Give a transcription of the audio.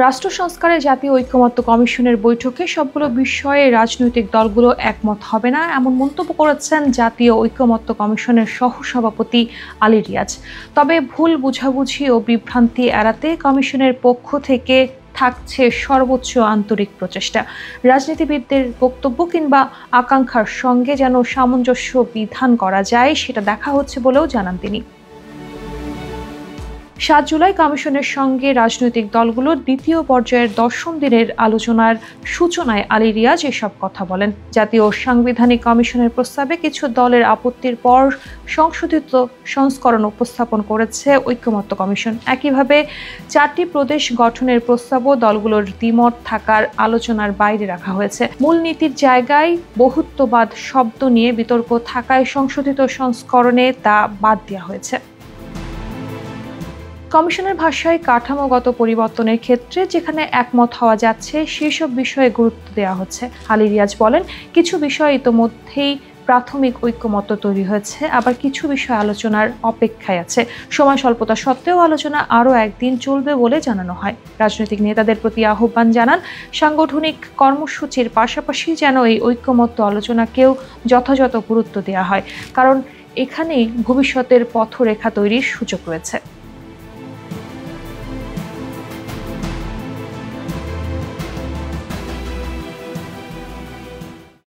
রাষ্ট্র সংস্কারে জাতীয় ঐকমত্য কমিশনের বৈঠকে সবগুলো বিষয়ে রাজনৈতিক দলগুলো একমত হবে না, এমন মন্তব্য করেছেন জাতীয় ঐকমত্য কমিশনের সহসভাপতি আলী রিয়াজ। তবে ভুল বুঝাবুঝি ও বিভ্রান্তি এড়াতে কমিশনের পক্ষ থেকে থাকছে সর্বোচ্চ আন্তরিক প্রচেষ্টা। রাজনীতিবিদদের বক্তব্য কিংবা আকাঙ্ক্ষার সঙ্গে যেন সামঞ্জস্য বিধান করা যায় সেটা দেখা হচ্ছে বলেও জানান তিনি। ৭ জুলাই কমিশনের সঙ্গে রাজনৈতিক দলগুলোর দ্বিতীয় পর্যায়ের ১০ম দিনের আলোচনার সূচনায় আলী রিয়াজ এসব কথা বলেন। জাতীয় সাংবিধানিক কমিশনের প্রস্তাবে কিছু দলের আপত্তির পর সংশোধিত সংস্করণ উপস্থাপন করেছে ঐকমত্য কমিশন। একইভাবে ৪টি প্রদেশ গঠনের প্রস্তাবও দলগুলোর দ্বিমত থাকার আলোচনার বাইরে রাখা হয়েছে। মূলনীতির জায়গায় বহুত্ববাদ শব্দ নিয়ে বিতর্ক থাকায় সংশোধিত সংস্করণে তা বাদ দেওয়া হয়েছে। কমিশনের ভাষায় কাঠামোগত পরিবর্তনের ক্ষেত্রে যেখানে একমত হওয়া যাচ্ছে সেসব বিষয়ে গুরুত্ব দেওয়া হচ্ছে। আলী রিয়াজ বলেন, কিছু বিষয় ইতোমধ্যেই প্রাথমিক ঐকমত্য তৈরি হয়েছে, আবার কিছু বিষয় আলোচনার অপেক্ষায় আছে। সময় স্বল্পতা সত্ত্বেও আলোচনা আরও একদিন চলবে বলে জানানো হয়। রাজনৈতিক নেতাদের প্রতি আহ্বান জানান, সাংগঠনিক কর্মসূচির পাশাপাশি যেন এই ঐকমত্য আলোচনাকেও যথাযথ গুরুত্ব দেওয়া হয়, কারণ এখানেই ভবিষ্যতের পথরেখা তৈরির সুযোগ রয়েছে।